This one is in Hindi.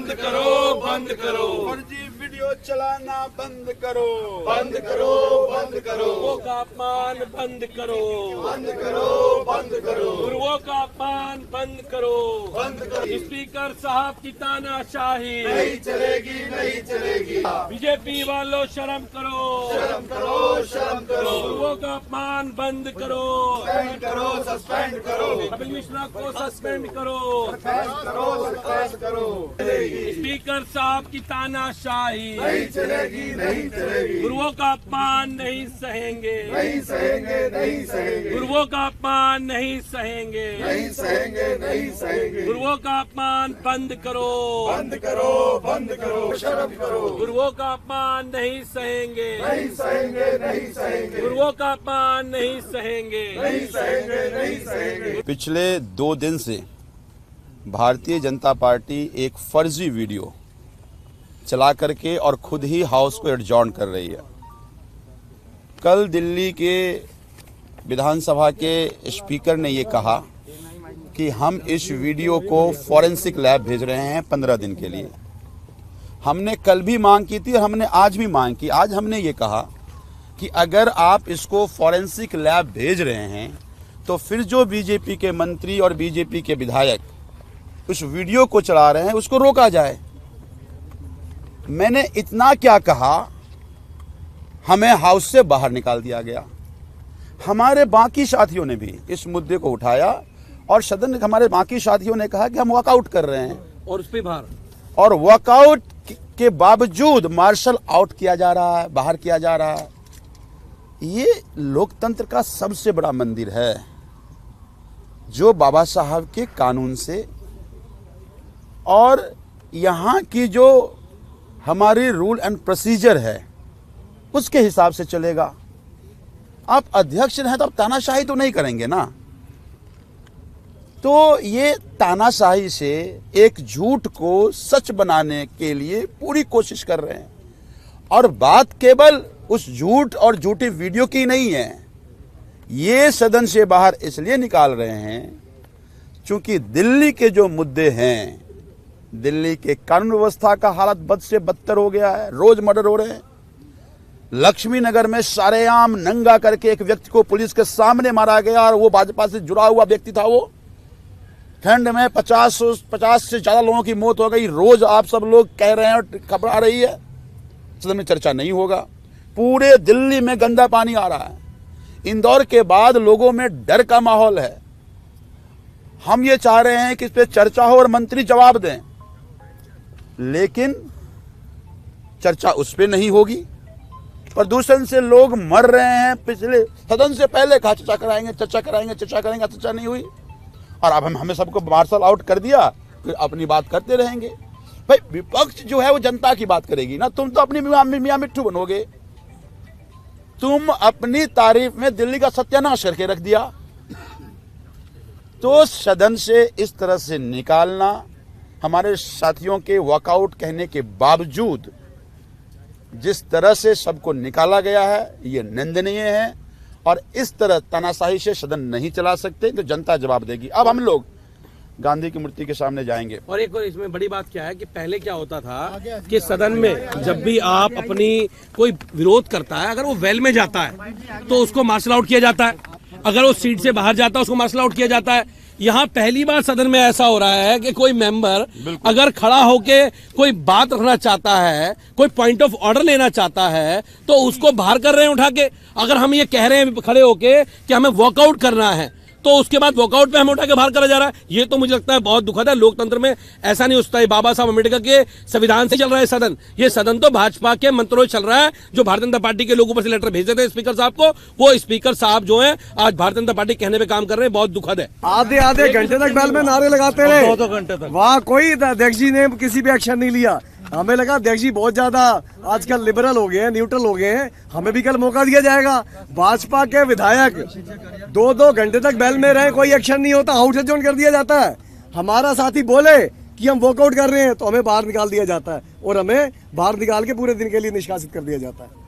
बंद करो, बंद करो। फर्जी वीडियो चलाना बंद करो, बंद करो, बंद करो। गुरुओं का अपमान बंद करो, बंद करो, बंद करो। गुरुओं का अपमान बंद करो, बंद करो। स्पीकर साहब की तानाशाही नहीं चलेगी, नहीं चलेगी। बीजेपी वालों शर्म करो, शर्म करो, शर्म करो। गुरुओं का अपमान बंद करो, सस्पेंड करो, सस्पेंड करो। कपिल मिश्रा को सस्पेंड करो, करो, सस्पेंड करो। स्पीकर साहब की तानाशाही नहीं चलेगी, नहीं चलेगी। गुरुओं का अपमान नहीं सहेंगे, नहीं सहेंगे, नहीं सहेंगे। गुरुओं का अपमान नहीं सहेंगे, नहीं सहेंगे, नहीं सहेंगे। गुरुओं का अपमान बंद करो, बंद करो, बंद करो। शर्म करो। गुरुओं का अपमान नहीं सहेंगे, नहीं सहेंगे, नहीं सहेंगे। गुरुओं का अपमान नहीं सहेंगे। नहीं सहेंगे, नहीं सहेंगे। पिछले 2 दिन से भारतीय जनता पार्टी एक फर्जी वीडियो चला करके और खुद ही हाउस को एडजॉर्न कर रही है। कल दिल्ली के विधानसभा के स्पीकर ने ये कहा कि हम इस वीडियो को फॉरेंसिक लैब भेज रहे हैं 15 दिन के लिए। हमने कल भी मांग की थी और हमने आज भी मांग की। आज हमने ये कहा कि अगर आप इसको फॉरेंसिक लैब भेज रहे हैं तो फिर जो बीजेपी के मंत्री और बीजेपी के विधायक उस वीडियो को चला रहे हैं उसको रोका जाए। मैंने इतना क्या कहा, हमें हाउस से बाहर निकाल दिया गया। हमारे बाकी साथियों ने भी इस मुद्दे को उठाया और सदन में हमारे बाकी साथियों ने कहा कि हम वॉकआउट कर रहे हैं और उस पे और वॉकआउट के बावजूद मार्शल आउट किया जा रहा है, बाहर किया जा रहा है। ये लोकतंत्र का सबसे बड़ा मंदिर है जो बाबा साहब के कानून से और यहाँ की जो हमारी रूल एंड प्रोसीजर है उसके हिसाब से चलेगा। आप अध्यक्ष हैं तो आप तानाशाही तो नहीं करेंगे ना। तो ये तानाशाही से एक झूठ को सच बनाने के लिए पूरी कोशिश कर रहे हैं और बात केवल उस झूठ और झूठी वीडियो की नहीं है। ये सदन से बाहर इसलिए निकाल रहे हैं क्योंकि दिल्ली के जो मुद्दे हैं, दिल्ली के कानून व्यवस्था का हालत बद से बदतर हो गया है। रोज मर्डर हो रहे हैं। लक्ष्मी नगर में सरेआम नंगा करके एक व्यक्ति को पुलिस के सामने मारा गया और वो भाजपा से जुड़ा हुआ व्यक्ति था। वो ठंड में 50 से ज्यादा लोगों की मौत हो गई। रोज आप सब लोग कह रहे हैं और खबर आ रही है, सदन में चर्चा नहीं होगा। पूरे दिल्ली में गंदा पानी आ रहा है। इंदौर के बाद लोगों में डर का माहौल है। हम ये चाह रहे हैं कि इस पे चर्चा हो और मंत्री जवाब दें, लेकिन चर्चा उस पे नहीं होगी। प्रदूषण से लोग मर रहे हैं। पिछले सदन से पहले कहा चर्चा कराएंगे, चर्चा कराएंगे, चर्चा करेंगे, चर्चा नहीं हुई और अब हमें सबको मार्शल आउट कर दिया, फिर अपनी बात करते रहेंगे। भाई विपक्ष जो है वो जनता की बात करेगी ना। तुम तो अपनी मियां मिट्ठू बनोगे। तुम अपनी तारीफ में दिल्ली का सत्यानाश करके रख दिया। तो सदन से इस तरह से निकालना, हमारे साथियों के वॉकआउट कहने के बावजूद जिस तरह से सबको निकाला गया है, ये निंदनीय है और इस तरह तानाशाही से सदन नहीं चला सकते। तो जनता जवाब देगी। अब हम लोग गांधी की मूर्ति के सामने जाएंगे। और एक और इसमें बड़ी बात क्या है कि पहले क्या होता था कि सदन में जब भी आप अपनी कोई विरोध करता है, अगर वो वेल में जाता है तो उसको मार्शल आउट किया जाता है, अगर वो सीट से बाहर जाता है उसको मार्शल आउट किया जाता है। यहाँ पहली बार सदन में ऐसा हो रहा है कि कोई मेंबर अगर खड़ा होके कोई बात रखना चाहता है, कोई पॉइंट ऑफ ऑर्डर लेना चाहता है, तो उसको बाहर कर रहे हैं उठा के। अगर हम ये कह रहे हैं खड़े होके कि हमें वॉकआउट करना है, तो उसके बाद वॉकआउट पे हमें उठा के बाहर करा जा रहा है। ये तो मुझे लगता है बहुत दुखद है। लोकतंत्र में ऐसा नहीं होता है। बाबा साहब अम्बेडकर के संविधान से चल रहा है सदन। ये सदन तो भाजपा के मंत्रों चल रहा है, जो भारतीय जनता पार्टी के लोगों पर से लेटर भेजे थे स्पीकर साहब को। वो स्पीकर साहब जो है आज भारतीय जनता पार्टी कहने पे काम कर रहे हैं। बहुत दुखद है। आधे घंटे तक बैल में नारे लगाते रहे, 2 घंटे तक। वहाँ कोई अध्यक्ष जी ने किसी पे एक्शन नहीं लिया। हमें लगा अध्यक्ष जी बहुत ज्यादा आजकल लिबरल हो गए हैं, न्यूट्रल हो गए हैं, हमें भी कल मौका दिया जाएगा। भाजपा के विधायक 2 घंटे तक बैल में रहे, कोई एक्शन नहीं होता, हाउस एडजॉर्न कर दिया जाता है। हमारा साथी बोले कि हम वॉकआउट कर रहे हैं तो हमें बाहर निकाल दिया जाता है और हमें बाहर निकाल के पूरे दिन के लिए निष्कासित कर दिया जाता है।